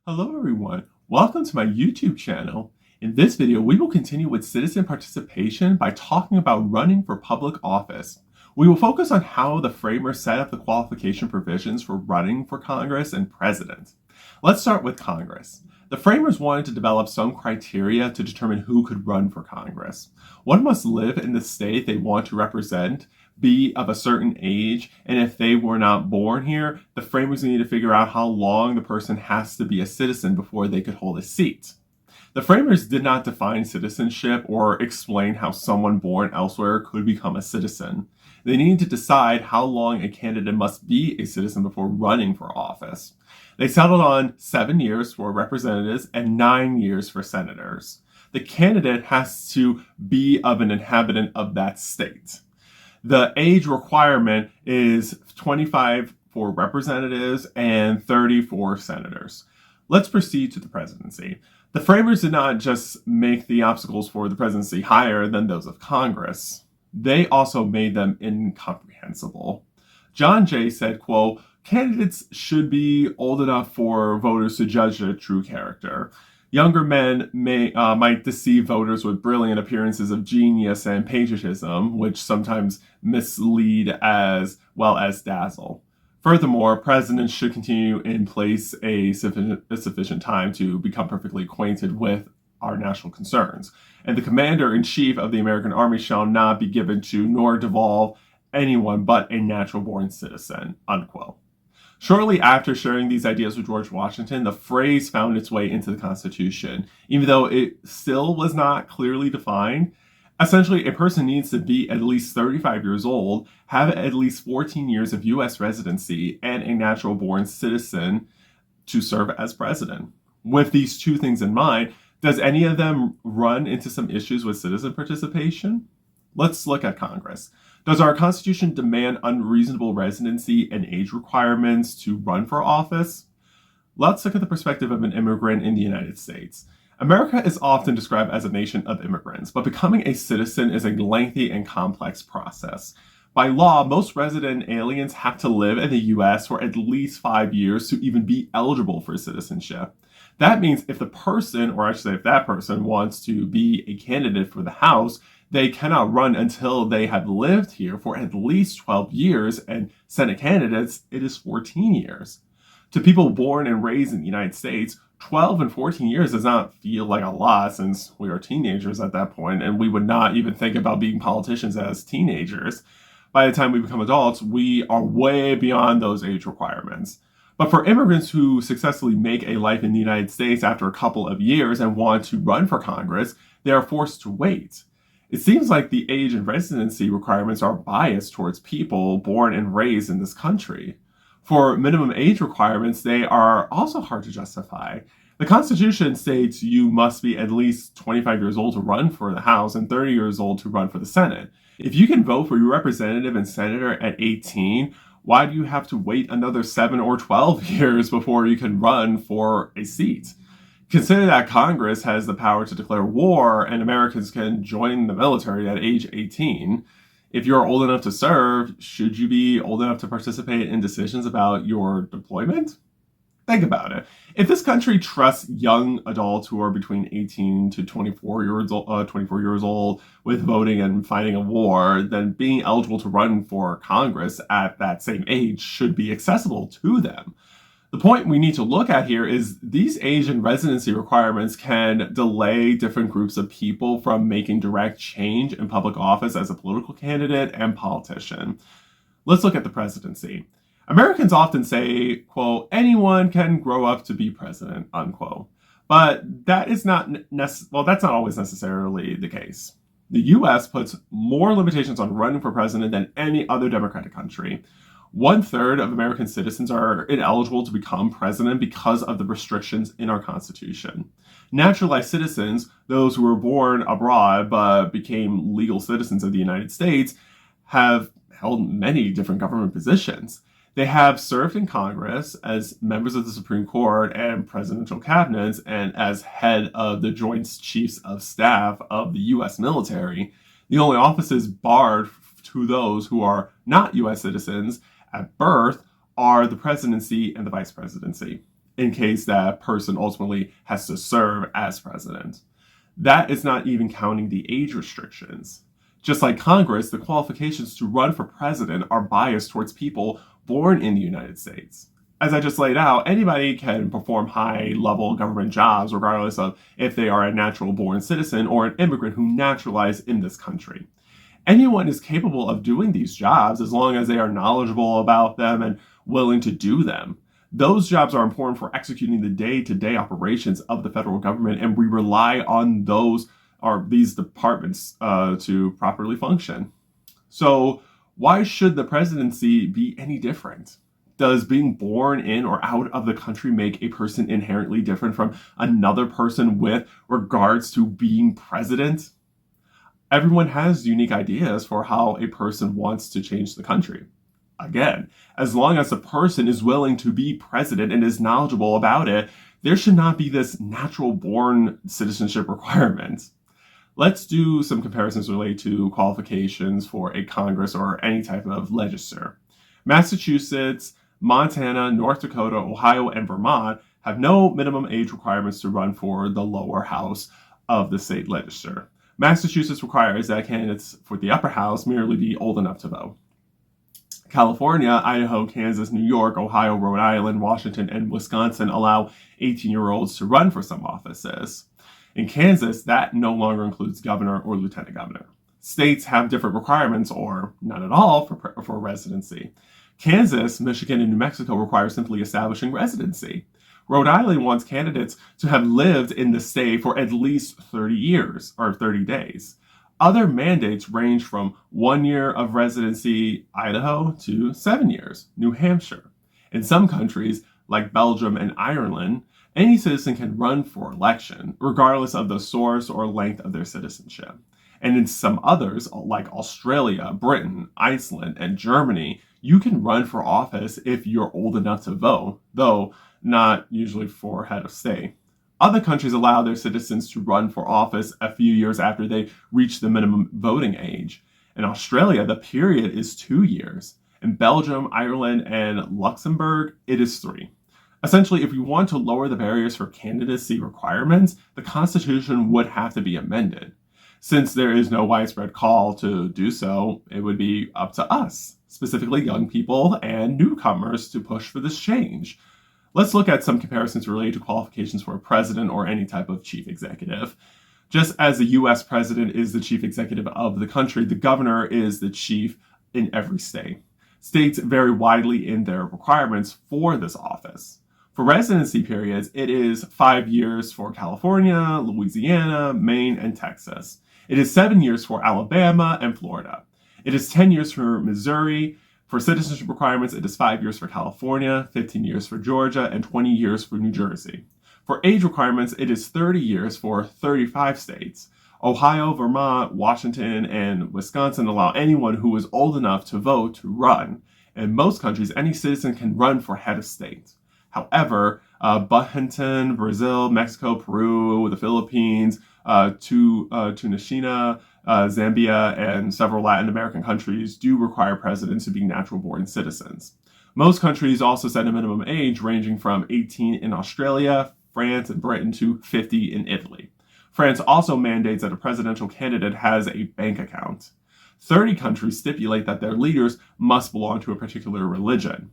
Hello everyone, welcome to my YouTube channel. In this video, we will continue with citizen participation by talking about running for public office. We will focus on how the framers set up the qualification provisions for running for Congress and president. Let's start with Congress. The framers wanted to develop some criteria to determine who could run for Congress. One must live in the state they want to represent, be of a certain age, and if they were not born here, the framers need to figure out how long the person has to be a citizen before they could hold a seat. The framers did not define citizenship or explain how someone born elsewhere could become a citizen. They needed to decide how long a candidate must be a citizen before running for office. They settled on 7 years for representatives and 9 years for senators. The candidate has to be of an inhabitant of that state. The age requirement is 25 for representatives and 30 for senators. Let's proceed to the presidency. The framers did not just make the obstacles for the presidency higher than those of Congress. They also made them incomprehensible. John Jay said, quote, "Candidates should be old enough for voters to judge their true character. Younger men might deceive voters with brilliant appearances of genius and patriotism, which sometimes mislead as well as dazzle. Furthermore, presidents should continue in place a sufficient time to become perfectly acquainted with our national concerns, and the commander-in-chief of the American Army shall not be given to nor devolve anyone but a natural-born citizen," unquote. Shortly after sharing these ideas with George Washington, the phrase found its way into the Constitution, even though it still was not clearly defined. Essentially, a person needs to be at least 35 years old, have at least 14 years of U.S. residency, and a natural-born citizen to serve as president. With these two things in mind, does any of them run into some issues with citizen participation? Let's look at Congress. Does our Constitution demand unreasonable residency and age requirements to run for office? Let's look at the perspective of an immigrant in the United States. America is often described as a nation of immigrants, but becoming a citizen is a lengthy and complex process. By law, most resident aliens have to live in the U.S. for at least 5 years to even be eligible for citizenship. That means if the person, or I should say if that person, wants to be a candidate for the House, they cannot run until they have lived here for at least 12 years, and Senate candidates, it is 14 years. To people born and raised in the United States, 12 and 14 years does not feel like a lot since we are teenagers at that point, and we would not even think about being politicians as teenagers. By the time we become adults, we are way beyond those age requirements. But for immigrants who successfully make a life in the United States after a couple of years and want to run for Congress, they are forced to wait. It seems like the age and residency requirements are biased towards people born and raised in this country. For minimum age requirements, they are also hard to justify. The Constitution states you must be at least 25 years old to run for the House and 30 years old to run for the Senate. If you can vote for your representative and senator at 18, why do you have to wait another 7 or 12 years before you can run for a seat? Consider that Congress has the power to declare war and Americans can join the military at age 18. If you're old enough to serve, should you be old enough to participate in decisions about your deployment? Think about it. If this country trusts young adults who are between 18 to 24 years old with voting and fighting a war, then being eligible to run for Congress at that same age should be accessible to them. The point we need to look at here is these age and residency requirements can delay different groups of people from making direct change in public office as a political candidate and politician. Let's look at the presidency. Americans often say, quote, "anyone can grow up to be president," unquote. But that is that's not always necessarily the case. The U.S. puts more limitations on running for president than any other democratic country. 1/3 of American citizens are ineligible to become president because of the restrictions in our Constitution. Naturalized citizens, those who were born abroad but became legal citizens of the United States, have held many different government positions. They have served in Congress as members of the Supreme Court and presidential cabinets and as head of the Joint Chiefs of Staff of the U.S. military. The only offices barred to those who are not U.S. citizens at birth are the presidency and the vice presidency. in case that person ultimately has to serve as president. That is not even counting the age restrictions. Just like Congress, the qualifications to run for president are biased towards people born in the United States. As I just laid out, anybody can perform high-level government jobs regardless of if they are a natural-born citizen or an immigrant who naturalized in this country. Anyone is capable of doing these jobs as long as they are knowledgeable about them and willing to do them. Those jobs are important for executing the day-to-day operations of the federal government, and we rely on these departments to properly function. So why should the presidency be any different? Does being born in or out of the country make a person inherently different from another person with regards to being president? Everyone has unique ideas for how a person wants to change the country. Again, as long as the person is willing to be president and is knowledgeable about it, there should not be this natural born citizenship requirement. Let's do some comparisons related to qualifications for a Congress or any type of legislature. Massachusetts, Montana, North Dakota, Ohio, and Vermont have no minimum age requirements to run for the lower house of the state legislature. Massachusetts requires that candidates for the upper house merely be old enough to vote. California, Idaho, Kansas, New York, Ohio, Rhode Island, Washington, and Wisconsin allow 18-year-olds to run for some offices. In Kansas, that no longer includes governor or lieutenant governor. States have different requirements, or none at all, for residency. Kansas, Michigan, and New Mexico require simply establishing residency. Rhode Island wants candidates to have lived in the state for at least 30 years, or 30 days. Other mandates range from 1 year of residency, Idaho, to 7 years, New Hampshire. In some countries, like Belgium and Ireland, any citizen can run for election, regardless of the source or length of their citizenship. And in some others, like Australia, Britain, Iceland, and Germany, you can run for office if you're old enough to vote, though not usually for head of state. Other countries allow their citizens to run for office a few years after they reach the minimum voting age. In Australia, the period is 2 years. In Belgium, Ireland, and Luxembourg, it is 3. Essentially, if we want to lower the barriers for candidacy requirements, the Constitution would have to be amended. Since there is no widespread call to do so, it would be up to us, specifically young people and newcomers, to push for this change. Let's look at some comparisons related to qualifications for a president or any type of chief executive. Just as the U.S. president is the chief executive of the country, the governor is the chief in every state. States vary widely in their requirements for this office. For residency periods, it is 5 years for California, Louisiana, Maine, and Texas. It is 7 years for Alabama and Florida. It is 10 years for Missouri. For citizenship requirements, it is 5 years for California, 15 years for Georgia, and 20 years for New Jersey. For age requirements, it is 30 years for 35 states. Ohio, Vermont, Washington, and Wisconsin allow anyone who is old enough to vote to run. In most countries, any citizen can run for head of state. However, Bahrain, Brazil, Mexico, Peru, the Philippines, Tunisia, Zambia, and several Latin American countries do require presidents to be natural-born citizens. Most countries also set a minimum age ranging from 18 in Australia, France, and Britain to 50 in Italy. France also mandates that a presidential candidate has a bank account. 30 countries stipulate that their leaders must belong to a particular religion.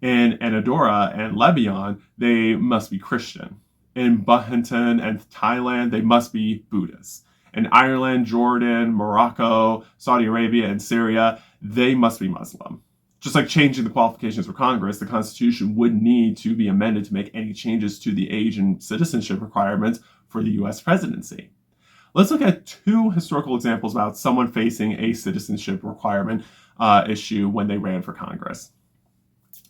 In Andorra and Lebanon, they must be Christian. In Bahrain and Thailand, they must be Buddhist. In Ireland, Jordan, Morocco, Saudi Arabia, and Syria, they must be Muslim. Just like changing the qualifications for Congress, the Constitution would need to be amended to make any changes to the age and citizenship requirements for the U.S. presidency. Let's look at 2 historical examples about someone facing a citizenship requirement issue when they ran for Congress.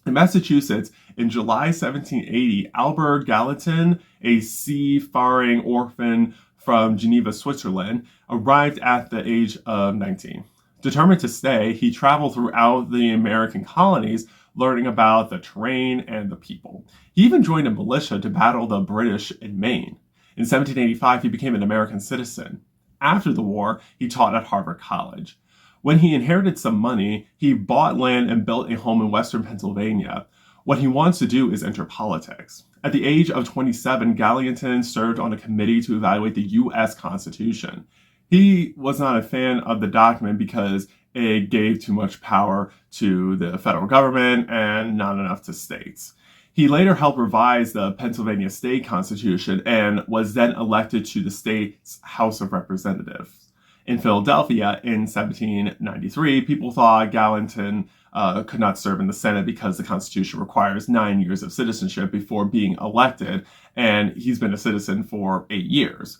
In Massachusetts, in July 1780, Albert Gallatin, a seafaring orphan from Geneva, Switzerland, arrived at the age of 19. Determined to stay, he traveled throughout the American colonies, learning about the terrain and the people. He even joined a militia to battle the British in Maine. In 1785, he became an American citizen. After the war, he taught at Harvard College. When he inherited some money, he bought land and built a home in western Pennsylvania. What he wants to do is enter politics. At the age of 27, Gallatin served on a committee to evaluate the U.S. Constitution. He was not a fan of the document because it gave too much power to the federal government and not enough to states. He later helped revise the Pennsylvania state constitution and was then elected to the state's House of Representatives. In Philadelphia in 1793, people thought Gallatin could not serve in the Senate because the Constitution requires 9 years of citizenship before being elected, and he's been a citizen for 8 years.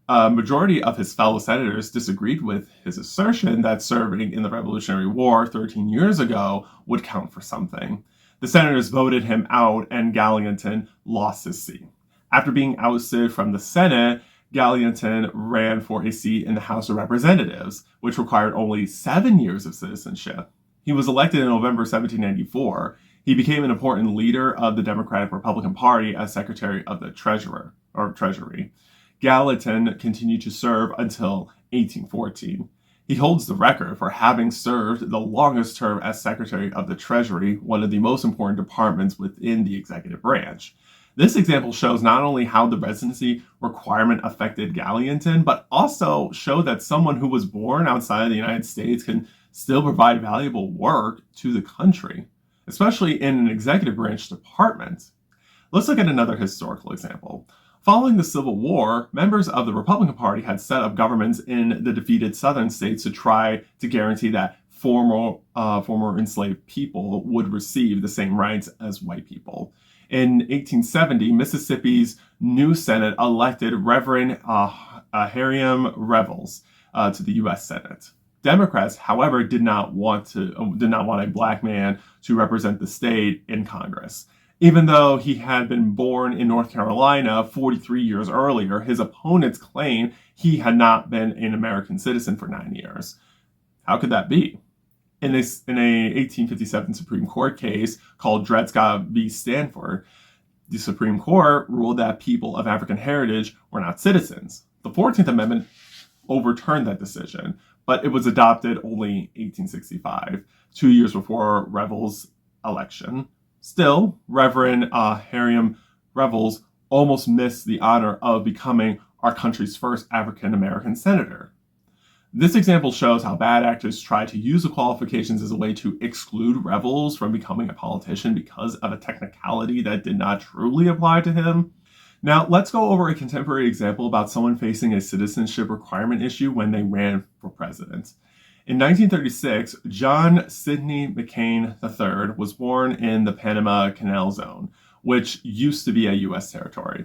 A majority of his fellow senators disagreed with his assertion that serving in the Revolutionary War 13 years ago would count for something. The senators voted him out, and Gallatin lost his seat. After being ousted from the Senate, Gallatin ran for a seat in the House of Representatives, which required only 7 years of citizenship. He was elected in November 1794. He became an important leader of the Democratic Republican Party as Secretary of the Treasury. Gallatin continued to serve until 1814. He holds the record for having served the longest term as Secretary of the Treasury, one of the most important departments within the executive branch. This example shows not only how the residency requirement affected Gallatin, but also showed that someone who was born outside of the United States can still provide valuable work to the country, especially in an executive branch department. Let's look at another historical example. Following the Civil War, members of the Republican Party had set up governments in the defeated southern states to try to guarantee that former enslaved people would receive the same rights as white people. In 1870, Mississippi's new Senate elected Reverend Hiram Revels to the U.S. Senate. Democrats, however, did not want a black man to represent the state in Congress. Even though he had been born in North Carolina 43 years earlier, his opponents claimed he had not been an American citizen for 9 years. How could that be? In a 1857 Supreme Court case called Dred Scott v. Sanford, the Supreme Court ruled that people of African heritage were not citizens. The 14th Amendment overturned that decision, but it was adopted only 1865, 2 years before Revels' election. Still, Reverend Hiram Revels almost missed the honor of becoming our country's first African-American senator. This example shows how bad actors try to use the qualifications as a way to exclude Revels from becoming a politician because of a technicality that did not truly apply to him. Now, let's go over a contemporary example about someone facing a citizenship requirement issue when they ran for president. In 1936, John Sidney McCain III was born in the Panama Canal Zone, which used to be a U.S. territory.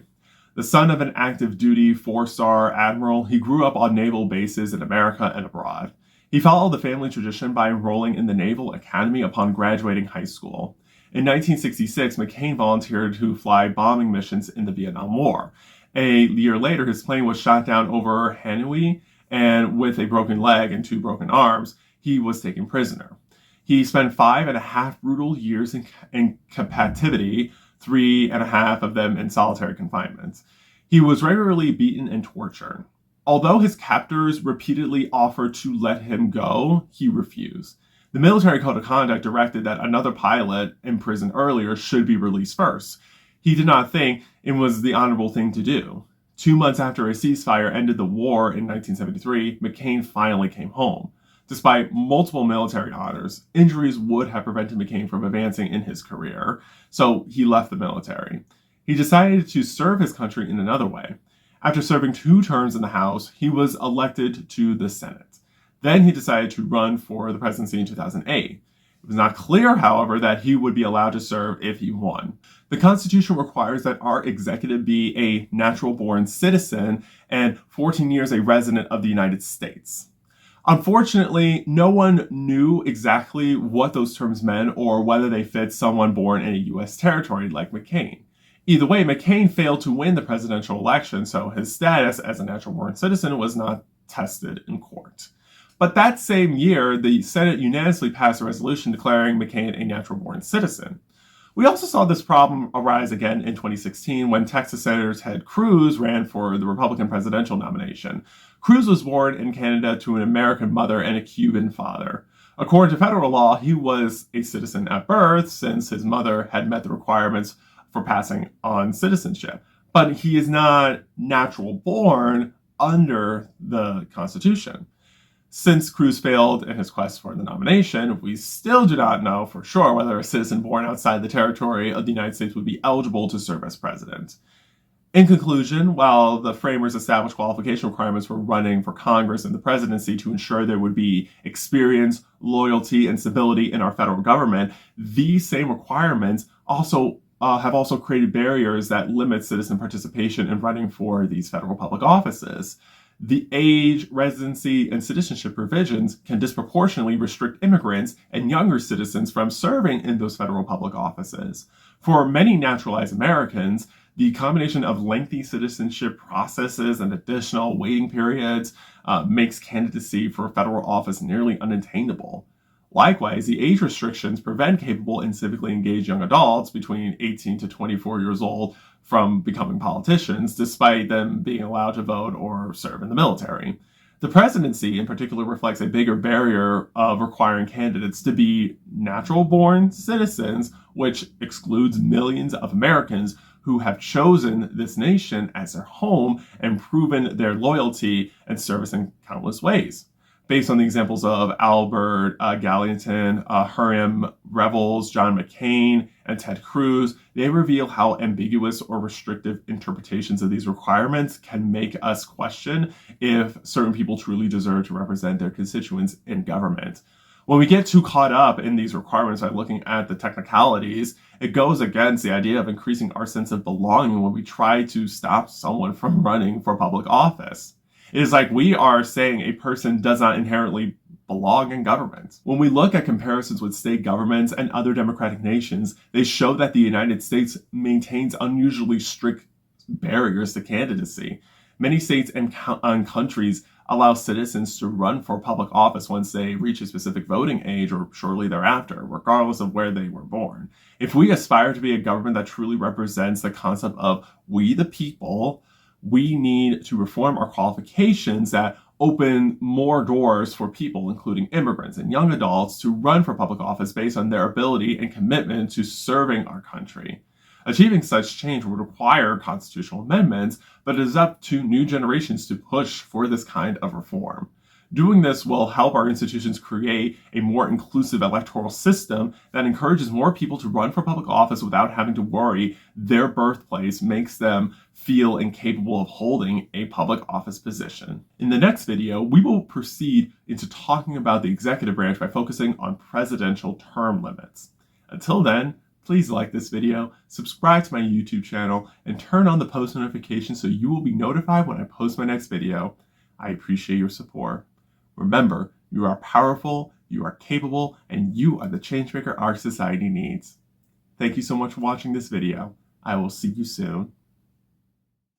The son of an active duty four-star admiral, he grew up on naval bases in America and abroad. He followed the family tradition by enrolling in the Naval Academy upon graduating high school. In 1966, McCain volunteered to fly bombing missions in the Vietnam War. A year later, his plane was shot down over Hanoi, and with a broken leg and 2 broken arms, he was taken prisoner. He spent 5.5 brutal years in captivity, 3.5 of them in solitary confinement. He was regularly beaten and tortured. Although his captors repeatedly offered to let him go, he refused. The military code of conduct directed that another pilot imprisoned earlier should be released first. He did not think it was the honorable thing to do. 2 months after a ceasefire ended the war in 1973, McCain finally came home. Despite multiple military honors, injuries would have prevented McCain from advancing in his career, so he left the military. He decided to serve his country in another way. After serving 2 terms in the House, he was elected to the Senate. Then he decided to run for the presidency in 2008. It was not clear, however, that he would be allowed to serve if he won. The Constitution requires that our executive be a natural-born citizen and 14 years a resident of the United States. Unfortunately, no one knew exactly what those terms meant or whether they fit someone born in a U.S. territory like McCain. Either way, McCain failed to win the presidential election, so his status as a natural-born citizen was not tested in court. But that same year, the Senate unanimously passed a resolution declaring McCain a natural-born citizen. We also saw this problem arise again in 2016 when Texas Senator Ted Cruz ran for the Republican presidential nomination. Cruz was born in Canada to an American mother and a Cuban father. According to federal law, he was a citizen at birth since his mother had met the requirements for passing on citizenship. But he is not natural born under the Constitution. Since Cruz failed in his quest for the nomination, we still do not know for sure whether a citizen born outside the territory of the United States would be eligible to serve as president. In conclusion, while the framers established qualification requirements for running for Congress and the presidency to ensure there would be experience, loyalty, and stability in our federal government, these same requirements have also created barriers that limit citizen participation in running for these federal public offices. The age, residency, and citizenship provisions can disproportionately restrict immigrants and younger citizens from serving in those federal public offices. For many naturalized Americans, the combination of lengthy citizenship processes and additional waiting periods makes candidacy for federal office nearly unattainable. Likewise, the age restrictions prevent capable and civically engaged young adults between 18 to 24 years old from becoming politicians, despite them being allowed to vote or serve in the military. The presidency, in particular, reflects a bigger barrier of requiring candidates to be natural-born citizens, which excludes millions of Americans who have chosen this nation as their home and proven their loyalty and service in countless ways. Based on the examples of Albert Gallatin, Hiram Revels, John McCain, and Ted Cruz, they reveal how ambiguous or restrictive interpretations of these requirements can make us question if certain people truly deserve to represent their constituents in government. When we get too caught up in these requirements by looking at the technicalities, it goes against the idea of increasing our sense of belonging when we try to stop someone from running for public office. It is like we are saying a person does not inherently belong in government. When we look at comparisons with state governments and other democratic nations, they show that the United States maintains unusually strict barriers to candidacy. Many states and countries allow citizens to run for public office once they reach a specific voting age or shortly thereafter, regardless of where they were born. If we aspire to be a government that truly represents the concept of we the people, we need to reform our qualifications that open more doors for people, including immigrants and young adults, to run for public office based on their ability and commitment to serving our country. Achieving such change would require constitutional amendments, but it is up to new generations to push for this kind of reform. Doing this will help our institutions create a more inclusive electoral system that encourages more people to run for public office without having to worry their birthplace makes them feel incapable of holding a public office position. In the next video, we will proceed into talking about the executive branch by focusing on presidential term limits. Until then, please like this video, subscribe to my YouTube channel, and turn on the post notifications so you will be notified when I post my next video. I appreciate your support. Remember, you are powerful, you are capable, and you are the changemaker our society needs. Thank you so much for watching this video. I will see you soon.